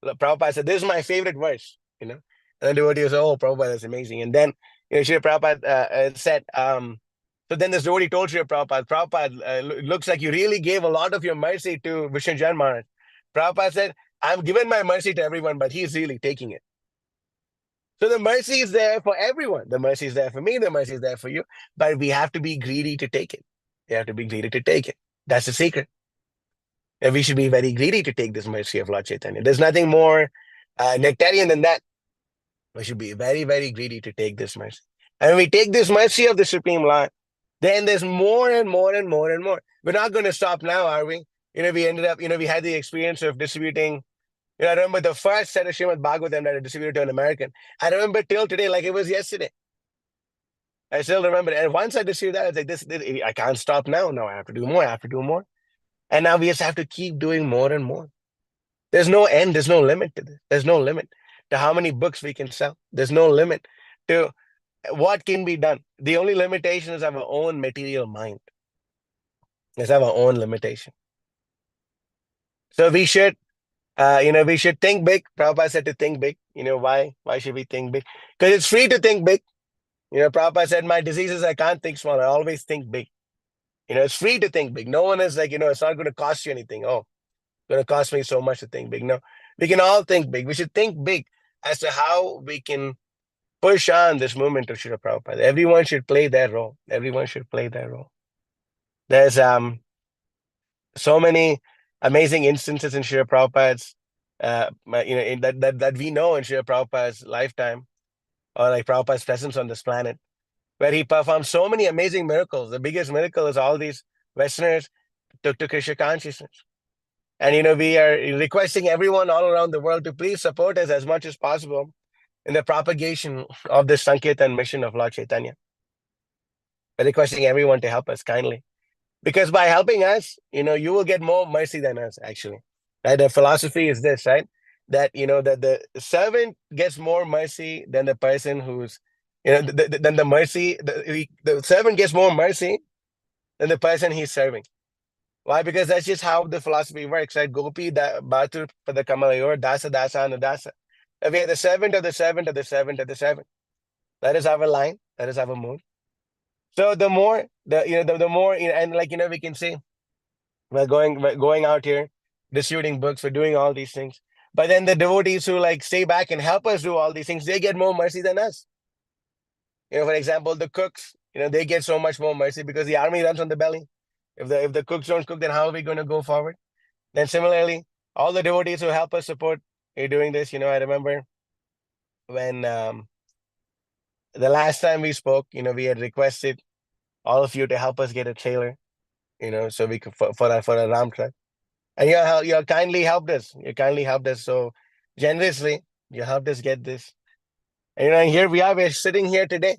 Prabhupada said, "This is my favorite verse." And the devotee was, "Oh, Prabhupada, that's amazing." And then Srila Prabhupada said, so then this devotee told Srila Prabhupada, looks like you really gave a lot of your mercy to Vishnu Jan Maharaj. Prabhupada said, "I've given my mercy to everyone, but he's really taking it." So the mercy is there for everyone. The mercy is there for me. The mercy is there for you. But we have to be greedy to take it. We have to be greedy to take it. That's the secret. And we should be very greedy to take this mercy of Lord Chaitanya. There's nothing more nectarian than that. We should be very, very greedy to take this mercy. And when we take this mercy of the Supreme Lord, then there's more and more and more and more. We're not going to stop now, are we? We ended up, we had the experience of distributing. I remember the first set of Srimad Bhagavatam that I distributed to an American. I remember till today like it was yesterday. I still remember it. And once I distributed that, I was like, this I can't stop now. No, I have to do more. I have to do more. And now we just have to keep doing more and more. There's no end. There's no limit to this. There's no limit to how many books we can sell. There's no limit to what can be done. The only limitation is our own material mind. Let's have our own limitation. So we should, we should think big. Prabhupada said to think big. Why? Why should we think big? Because it's free to think big. Prabhupada said, my diseases, I can't think small. I always think big. It's free to think big. No one is like, it's not going to cost you anything. Oh, it's going to cost me so much to think big. No, we can all think big. We should think big as to how we can push on this movement of Srila Prabhupada. Everyone should play their role. Everyone should play their role. There's so many amazing instances in Srila Prabhupada's, that we know in Srila Prabhupada's lifetime, or like Prabhupada's presence on this planet, where he performed so many amazing miracles. The biggest miracle is all these Westerners took to Krishna consciousness. And, we are requesting everyone all around the world to please support us as much as possible in the propagation of this Sankirtan mission of Lord Chaitanya. We're requesting everyone to help us kindly. Because by helping us, you will get more mercy than us, actually. Right? The philosophy is this, right? That that the servant gets more mercy than the person who's than the mercy. The servant gets more mercy than the person he's serving. Why? Because that's just how the philosophy works, right? Gopi Bhatur Pada Kamalayor, Dasa Dasa Anudasa. We are the servant of the servant of the servant of the servant. That is our line. That is our mood. So the more the more and we can say we're going out here, distributing books, we're doing all these things. But then the devotees who stay back and help us do all these things, they get more mercy than us. For example, the cooks, they get so much more mercy because the army runs on the belly. If the cooks don't cook, then how are we going to go forward? Then similarly, all the devotees who help us support you doing this, I remember when the last time we spoke, we had requested all of you to help us get a trailer, so we could for a Ram truck. And you kindly helped us. You kindly helped us so generously. You helped us get this. And here we are. We're sitting here today.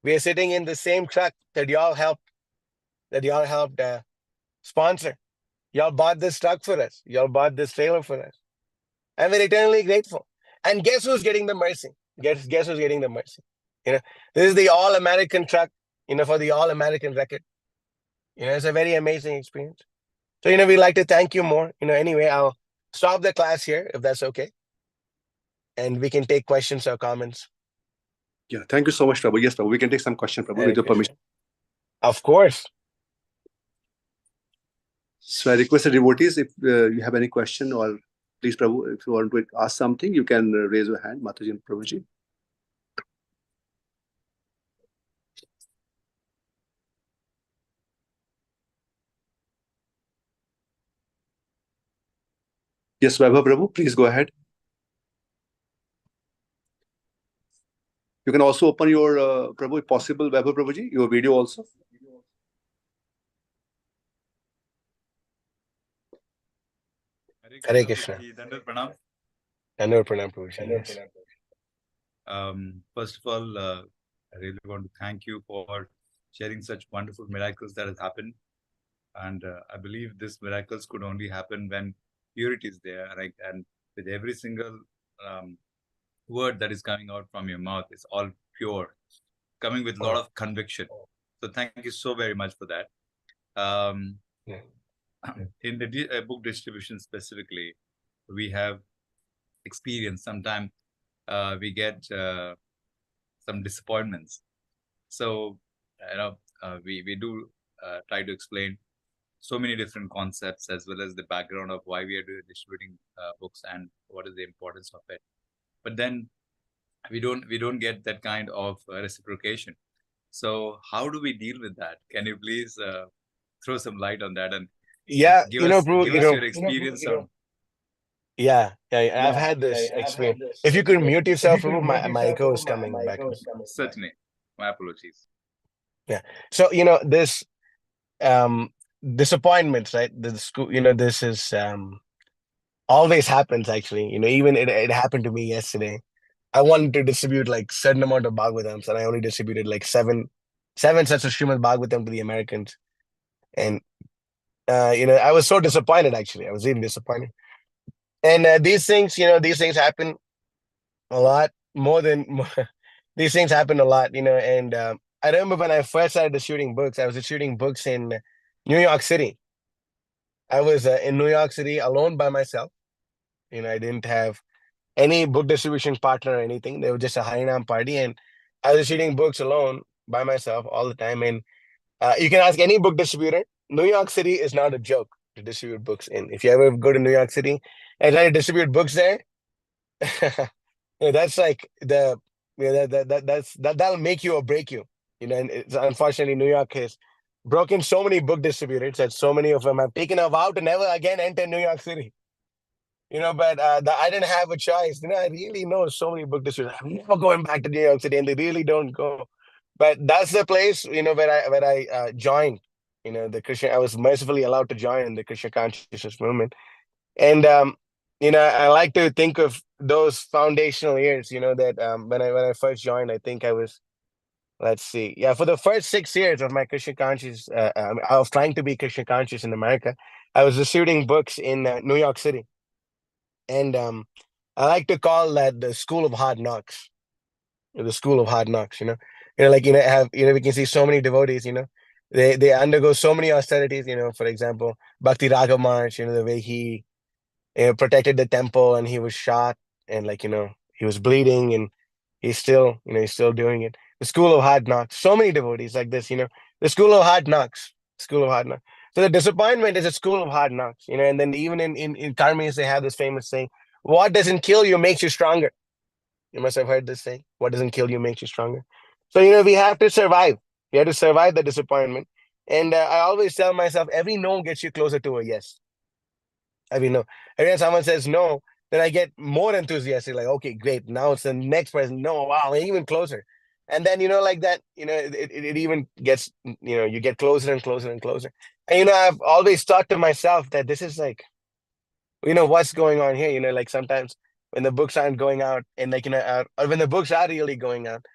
We are sitting in the same truck that y'all helped. Sponsor. Y'all bought this truck for us. Y'all bought this trailer for us. And we're eternally grateful. And guess who's getting the mercy? Guess who's getting the mercy? This is the All American truck. For the All American record. It's a very amazing experience. So, we'd like to thank you more. Anyway, I'll stop the class here if that's okay. And we can take questions or comments. Yeah, thank you so much, Prabhu. Yes, Prabhu, we can take some question, Prabhu, with your permission. Of course. So I request the devotees, if you have any question, or please, Prabhu, if you want to ask something, you can raise your hand, Mataji and Prabhuji. Yes, Vaibhav Prabhu, please go ahead. You can also open your, Prabhu, if possible, Vaibhav Prabhuji, your video also. Hare Krishna. Dandavat Pranam. Dandavat Pranam, Prabhuji. Yes. First of all, I really want to thank you for sharing such wonderful miracles that has happened. And I believe these miracles could only happen when purity is there, right? And with every single word that is coming out from your mouth, it's all pure, coming with a lot of conviction. So thank you so very much for that. In the book distribution specifically, we have experienced sometimes we get some disappointments. So we do try to explain so many different concepts as well as the background of why we are distributing books and what is the importance of it. But then we don't get that kind of reciprocation. So how do we deal with that? Can you please throw some light on that and give us your experience on? Yeah, I've had this experience. If you could mute yourself, my echo is coming back. Certainly, my apologies. Yeah, so this disappointments, right? The school, this is always happens actually. Even it happened to me yesterday. I wanted to distribute certain amount of Bhagavatams, and I only distributed seven sets of Srimad Bhagavatam to the Americans. And I was so disappointed actually. I was really disappointed. And these things happen a lot more than these things happen a lot, and I remember when I first started distributing books, I was distributing books in New York City. I was in New York City alone by myself. I didn't have any book distribution partner or anything. They were just a Harinam party, and I was distributing books alone by myself all the time. And you can ask any book distributor. New York City is not a joke to distribute books in. If you ever go to New York City and try to distribute books there, that's that'll make you or break you. And it's, unfortunately, New York has broken so many book distributors that so many of them have taken a vow to never again enter New York City. But I didn't have a choice. I really know so many book distributors. I'm never going back to New York City, and they really don't go. But that's the place, where I joined. The Krishna. I was mercifully allowed to join the Krishna consciousness movement, and I like to think of those foundational years. That when I first joined, I think I was let's see. Yeah, for the first 6 years of my Krishna conscious, I was trying to be Krishna conscious in America. I was distributing books in New York City, and I like to call that the school of hard knocks. The school of hard knocks. Like have we can see so many devotees. They undergo so many austerities. For example, Bhakti Raghav Maharaj. The way he protected the temple, and he was shot, and he was bleeding, and he's still doing it. The school of hard knocks. So many devotees like this. The school of hard knocks. School of hard knocks. So the disappointment is a school of hard knocks. And then even in karmis they have this famous saying: "What doesn't kill you makes you stronger." You must have heard this saying: "What doesn't kill you makes you stronger." So we have to survive. We have to survive the disappointment. And I always tell myself, every no gets you closer to a yes. Every no. Every time someone says no, then I get more enthusiastic. Like, okay, great. Now it's the next person. No, wow, even closer. And then like that, it even gets, you get closer and closer and closer. And I've always thought to myself that this is like, what's going on here. Like sometimes when the books aren't going out, and or when the books are really going out,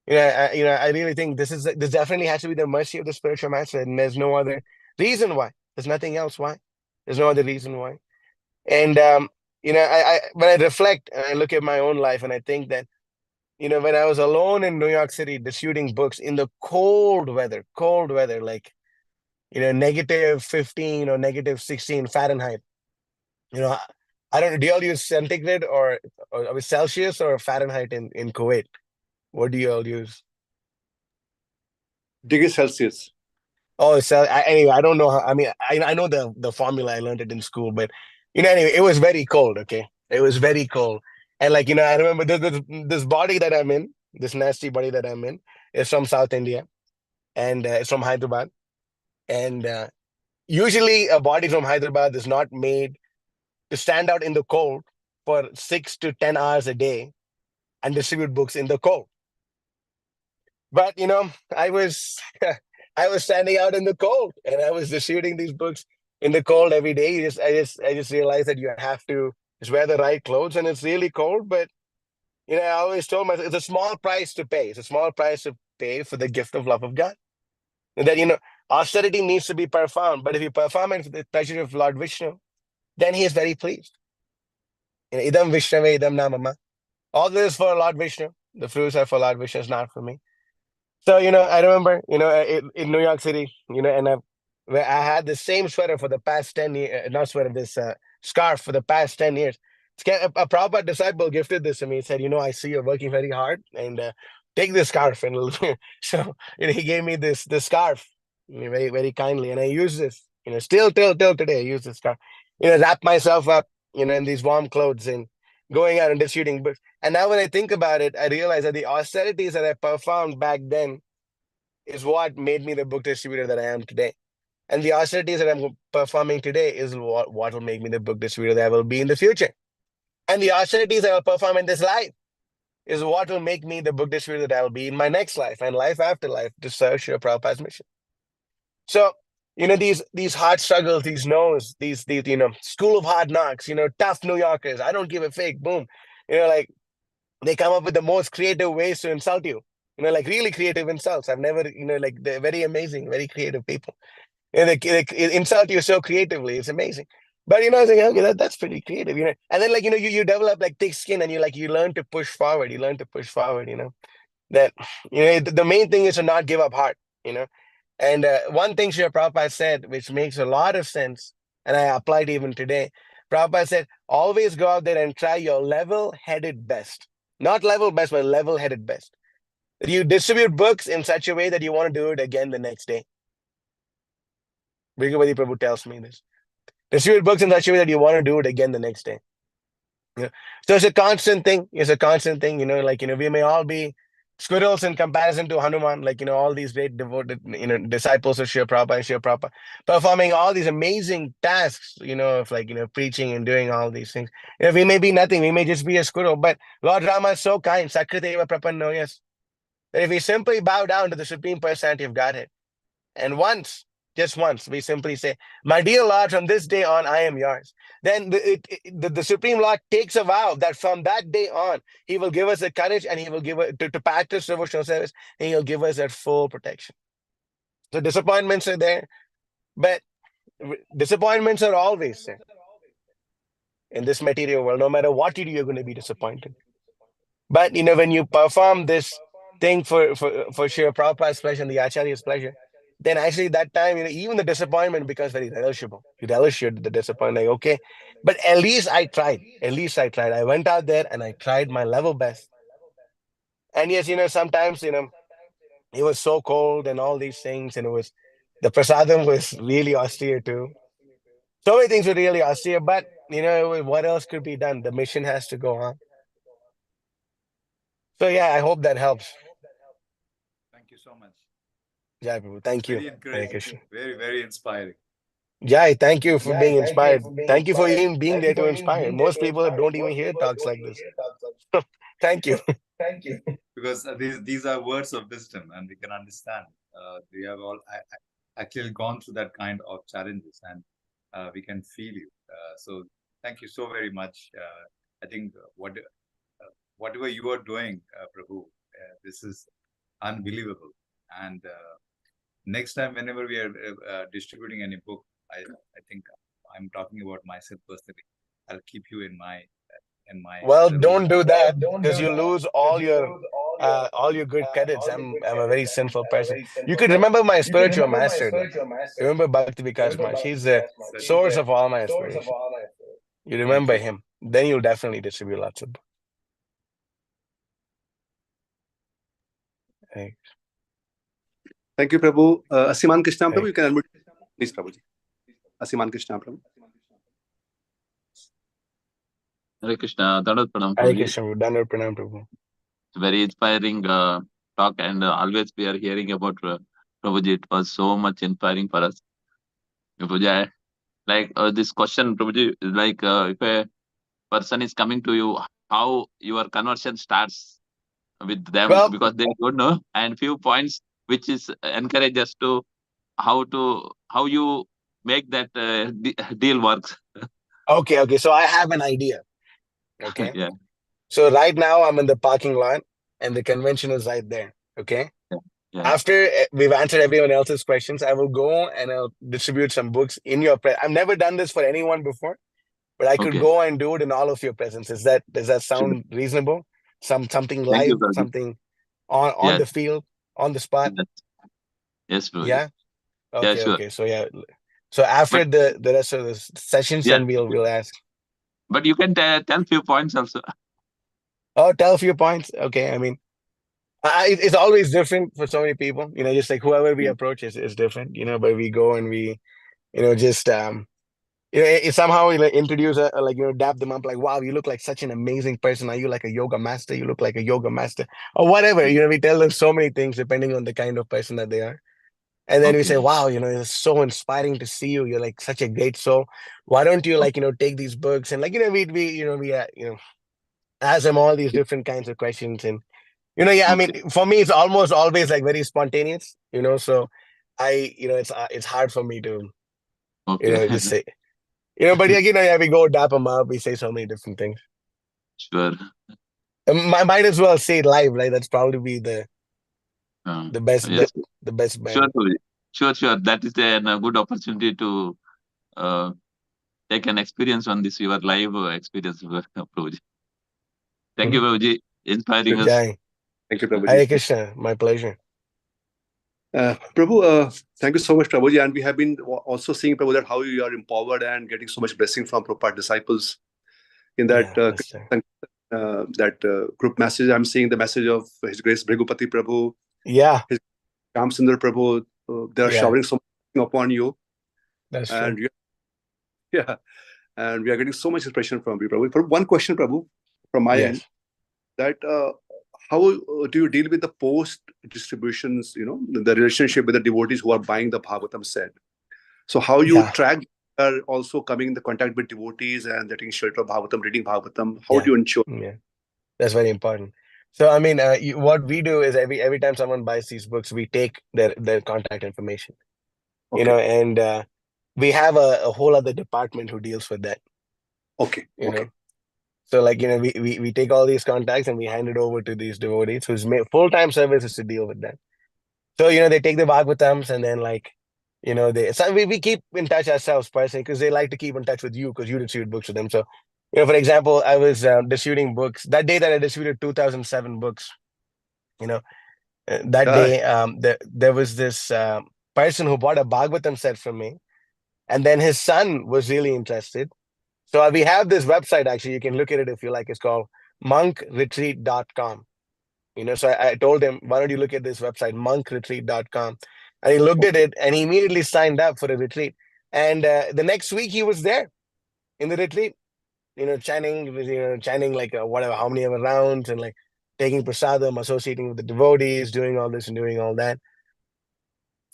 I really think this definitely has to be the mercy of the spiritual master, and there's no other reason why. There's nothing else why. There's no other reason why. And I when I reflect and I look at my own life, and I think that when I was alone in New York City distributing books in the cold weather, like -15 or -16 Fahrenheit. I don't know. Do you all use centigrade or Celsius or Fahrenheit in Kuwait? What do you all use? Degree Celsius. Oh, so anyway, I don't know how. I mean, I know the formula. I learned it in school, but anyway, it was very cold. Okay, it was very cold, and I remember this body that I'm in, this nasty body that I'm in, is from South India, and it's from Hyderabad, and usually a body from Hyderabad is not made to stand out in the cold for 6 to 10 hours a day and distribute books in the cold. But I was I was standing out in the cold, and I was distributing these books in the cold every day. I just realized that you have to just wear the right clothes, and it's really cold. But I always told myself it's a small price to pay. It's a small price to pay for the gift of love of God. And that austerity needs to be performed, but if you perform it for the pleasure of Lord Vishnu, then he is very pleased. Idam Vishnave, idam namama. All this is for Lord Vishnu. The fruits are for Lord Vishnu, it's not for me. So, I remember, in New York City, and where I had the same sweater for the past 10 years, not sweater, this scarf for the past 10 years. A Prabhupada disciple gifted this to me. He said, I see you're working very hard, and take this scarf. And so, he gave me this scarf very, very kindly. And I use this, still till today, I use this scarf, wrap myself up, in these warm clothes and going out and distributing books. And now when I think about it, I realize that the austerities that I performed back then is what made me the book distributor that I am today. And the austerities that I'm performing today is what will make me the book distributor that I will be in the future. And the austerities that I will perform in this life is what will make me the book distributor that I will be in my next life and life after life to serve Srila Prabhupada's mission. So, these hard struggles, these no's, these school of hard knocks, tough New Yorkers, I don't give a fake, boom. Like they come up with the most creative ways to insult you. Like really creative insults. I've never, like they're very amazing, very creative people. They insult you so creatively. It's amazing. But I was like, okay, that's pretty creative, And then you develop like thick skin, and you learn to push forward. You learn to push forward, That the main thing is to not give up heart, And one thing Srila Prabhupada said, which makes a lot of sense, and I applied even today. Prabhupada said, always go out there and try your level-headed best. Not level best, but level-headed best. You distribute books in such a way that you want to do it again the next day. Bhagavad Prabhu tells me this. Distribute books in such a way that you want to do it again the next day. So it's a constant thing. It's a constant thing, we may all be squirrels in comparison to Hanuman, all these great devoted, disciples of Srila Prabhupada and Srila Prabhupada, performing all these amazing tasks, of preaching and doing all these things. We may be nothing. We may just be a squirrel, but Lord Rama is so kind. Sakriteva prapanno, yes. That if we simply bow down to the Supreme Personality of Godhead, and once just once. We simply say, "My dear Lord, from this day on, I am yours." Then the Supreme Lord takes a vow that from that day on, He will give us the courage and He will give us to practice devotional service, and He'll give us that full protection. So disappointments are there, but disappointments are always there in this material world. No matter what you do, you're going to be disappointed. But when you perform this thing for Srila Prabhupada's pleasure and the Acharya's pleasure, then actually that time, even the disappointment becomes very relishable. You relish the disappointment. Like, okay, but at least I tried. At least I tried. I went out there and I tried my level best. And yes, sometimes, it was so cold and all these things, and the prasadam was really austere too. So many things were really austere, but what else could be done? The mission has to go on. So yeah, I hope that helps. Thank you so much. Jai Prabhu. Thank you. Very encouraging. Very, very inspiring. Jai, thank you for being inspired. Thank you for even being there to inspire. Most people don't even hear talks like this. Thank you. Because these are words of wisdom, and we can understand. We have all actually gone through that kind of challenges, and we can feel you. So thank you so very much. I think whatever you are doing, Prabhu, this is unbelievable. And next time, whenever we are distributing any book, I think I'm talking about myself personally. I'll keep you in my. Well, don't do that, because you lose all your good credits. I'm a very sinful person. You could remember my spiritual master. Remember Bhakti Vikas Maharaj. He's the source of all my inspiration. You remember him, then you'll definitely distribute lots of books. Thanks. Thank you, Prabhu. Asiman Krishna, Prabhu, Thanks. you can unmute. Please, Prabhuji. Asiman Krishna, Prabhu. Hare Krishna, Dandavat Pranam, Hare Prabhuji. Krishna, Dandavat Pranam, Prabhu. Very inspiring talk, and always we are hearing about Prabhuji. It was so much inspiring for us. Prabhuji, like this question, Prabhuji, is like if a person is coming to you, how your conversion starts with them, Well, because they don't know, and few points which is encourage us to how you make that deal works. okay. So I have an idea. Okay. Yeah. So right now I'm in the parking lot and the convention is right there. Okay. Yeah. After we've answered everyone else's questions, I will go and I'll distribute some books in your presence. I've never done this for anyone before, but I could Okay. go and do it in all of your presence. Does that sound reasonable? Something Thank live, you, Prabhuji. something on Yes. the field, on the spot. Yes, Prabhuji. Yeah. Yeah, Okay. sure. Okay. So yeah. So after But the rest of the sessions, yeah, then we'll ask. but you can tell few points also. Oh, tell a few points. Okay. I mean, it's always different for so many people. Just like whoever we approach is different. But we go and we, just it somehow introduce dap them up like, wow, you look like such an amazing person. Are you like a yoga master? You look like a yoga master, or whatever. We tell them so many things depending on the kind of person that they are. And then we say, wow, it's so inspiring to see you. You're like such a great soul. Why don't you take these books and we ask them all these different kinds of questions. And I mean, for me, it's almost always like very spontaneous, so it's hard for me to, just say, but yeah, we go dap them up. We say so many different things. Sure. Might as well say it live, right? That's probably be the best, Yes. the best band. Sure, Prabhuji. Sure. That is a good opportunity to take an experience on this, your live experience, Prabhuji. Thank you, Prabhuji, inspiring us. Jai. Thank you, Prabhuji. Hare Krishna, my pleasure. Prabhu, thank you so much, Prabhuji. And we have been also seeing, Prabhu, that how you are empowered and getting so much blessing from Prabhupada disciples in that group message. I'm seeing the message of His Grace Bhrigupati Prabhu. Yeah. His Shamsundar Prabhu. They are showering so much upon you. That's and true. And we are getting so much inspiration from you, Prabhu. For one question, Prabhu, from my end, that how do you deal with the post distributions, the relationship with the devotees who are buying the Bhagavatam set? So how you track are also coming in the contact with devotees and getting shelter of Bhagavatam, reading Bhagavatam? How do you ensure? Yeah, that's very important. So I mean, what we do is every time someone buys these books, we take their contact information. Okay. and we have a whole other department who deals with that, Okay. you know. Okay. So like, we take all these contacts and we hand it over to these devotees whose full-time service is to deal with that. So, they take the Bhagavatams and then like, we keep in touch ourselves personally because they like to keep in touch with you because you distribute books with them. So, for example, I was distributing books that day that I distributed 2007 books, you know, that Yeah. day, there was this person who bought a Bhagavatam set from me, and then his son was really interested. So we have this website, actually, you can look at it if you like. It's called monkretreat.com. So I told him, why don't you look at this website, monkretreat.com? And he looked at Okay. it and he immediately signed up for a retreat. And the next week he was there in the retreat, chanting like whatever, how many ever rounds, and like taking prasadam, associating with the devotees, doing all this and doing all that.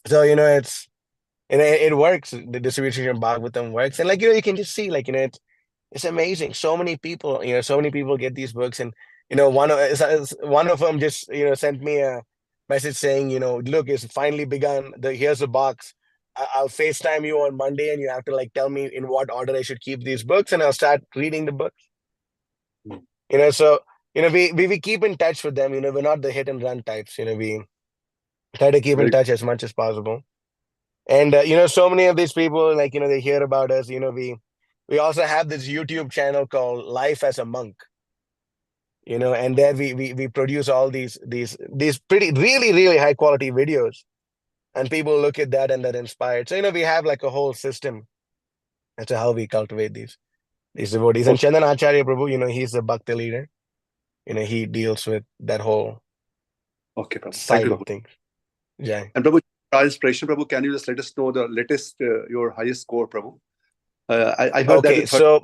So, it works. The distribution of Bhagavatam works. And like, you can just see, like, it's amazing. So many people, get these books, and one of them just sent me a message saying, look, it's finally begun. Here's a box. I'll FaceTime you on Monday, and you have to like tell me in what order I should keep these books, and I'll start reading the books. Mm. So we keep in touch with them. We're not the hit and run types. We try to keep in Very touch as much as possible. And so many of these people, like, they hear about us. We also have this YouTube channel called Life as a Monk. And there we produce all these pretty really really high quality videos, and people look at that and they're inspired. So we have like a whole system as to how we cultivate these devotees. And okay. Chandan Acharya Prabhu, he's the bhakti leader. He deals with that whole Okay, Prabhu. Thank side you, of Prabhu. things. Jai. And Prabhu, our inspiration, Prabhu, can you just let us know the latest, your highest score, Prabhu? I heard that Okay, the so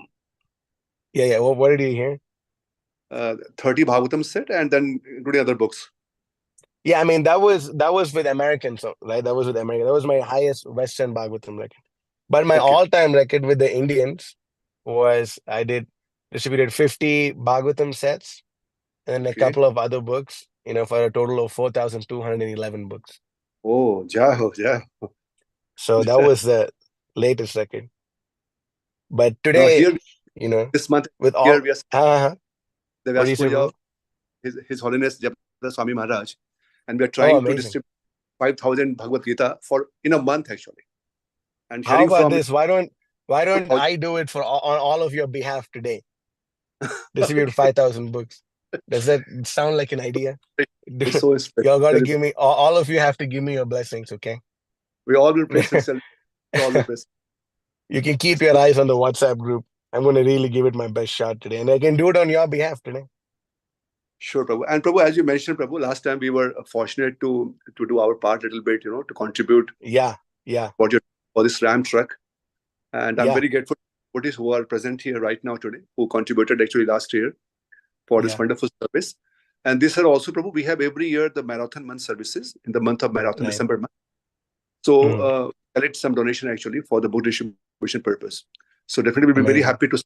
yeah, what did you hear? 30 Bhagavatam set, and then including other books. Yeah, I mean that was with Americans, right? That was with American. That was my highest Western Bhagavatam record. But my Okay. all-time record with the Indians was I distributed 50 Bhagavatam sets and a Okay. couple of other books, for a total of 4,211 books. Oh, Jaho, Jaho. So that was the latest record. But Now today, here, this month, with here all, we are uh-huh. the What do Vyas you say, Puja Prabhu? of His Holiness Japa Swami Maharaj, and we are Oh, trying to amazing. distribute 5,000 Bhagavad Gita in a month actually, and How hearing about from this? Why don't I do it on all of your behalf today? Distribute okay, 5,000 books. Does that sound like an idea? it's so special. Y'all got to give me, all of you have to give me your blessings, okay? We all will pray sincerely. We all will pray. You can keep your eyes on the WhatsApp group. I'm going to really give it my best shot today, and I can do it on your behalf today. Sure, Prabhu. And Prabhu, as you mentioned, Prabhu, last time we were fortunate to do our part a little bit, to contribute Yeah. for this Ram truck. And I'm Yeah. very grateful for those who are present here right now today, who contributed actually last year for this Yeah. wonderful service. And this year also, Prabhu, we have every year the marathon month services in the month of marathon, Right. December month. So collect some donation actually for the book distribution purpose. So definitely we'll be very Amazing. happy to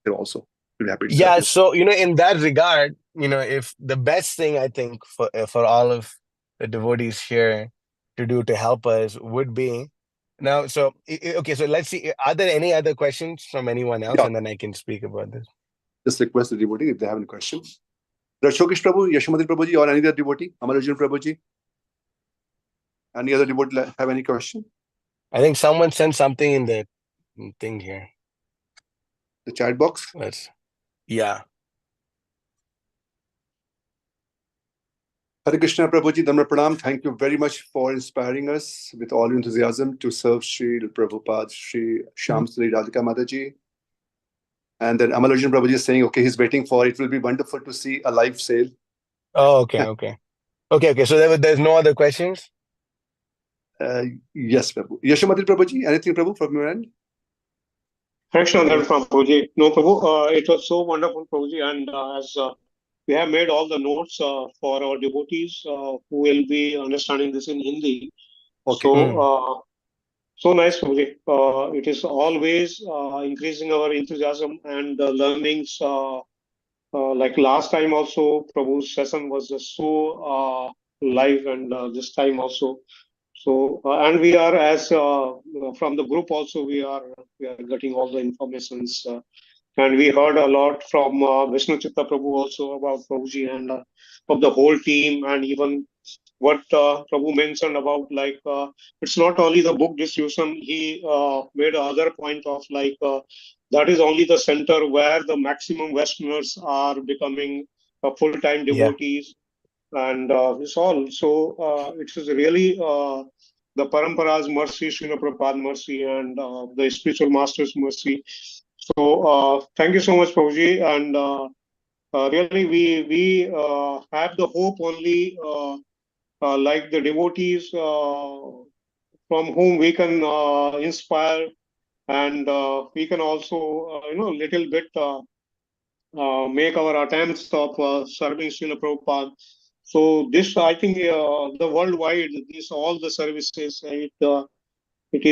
here also. We'll be happy to Yeah. serve you. So, in that regard, if the best thing I think for all of the devotees here to do to help us would be now. So, okay. So let's see. Are there any other questions from anyone else? Yeah. And then I can speak about this. Just request the devotee if they have any questions. Rashokish Prabhu, Yashomadri Prabhuji, or any other devotee, Amararjun Prabhuji. Any other devotee have any question? I think someone sent something in the thing here. The chat box. Yeah. Hare Krishna Prabhuji, Dhamma Pranam. Thank you very much for inspiring us with all your enthusiasm to serve Sri Prabhupada, Sri Shyam Sri Radhika Mataji. And then Amararjun Prabhuji is saying, okay, he's waiting for it. Will be wonderful to see a live sale. Oh, okay. So there's no other questions? Yes, Prabhu. Yashomadri Prabhuji, anything, Prabhu, from your end? Krishna from Prabhuji. No, Prabhu, it was so wonderful, Prabhuji. And as we have made all the notes for our devotees who will be understanding this in Hindi. Okay. So nice, Prabhuji. It is always increasing our enthusiasm and learnings. Like last time also, Prabhu's session was just so live, and this time also. So, and we are from the group also, we are getting all the informations. And we heard a lot from Vishnu Chitta Prabhu also about Prabhuji and of the whole team, and even what Prabhu mentioned about it's not only the book distribution. He made another point of that is only the center where the maximum Westerners are becoming full-time Yeah. devotees, and it's all. So it is really the Parampara's mercy, Srila Prabhupada mercy, and the spiritual master's mercy. So thank you so much, Prabhuji, and really we have the hope only. Like the devotees from whom we can inspire, and we can also little bit make our attempts of serving Srila Prabhupada. So this, I think, the worldwide, these all the services, it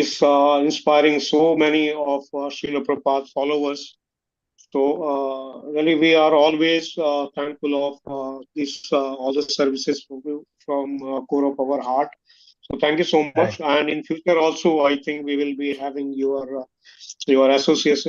is inspiring so many of Srila Prabhupada followers. So really, we are always thankful of all the services from core of our heart. So thank you so much. Right. And in future also, I think we will be having your association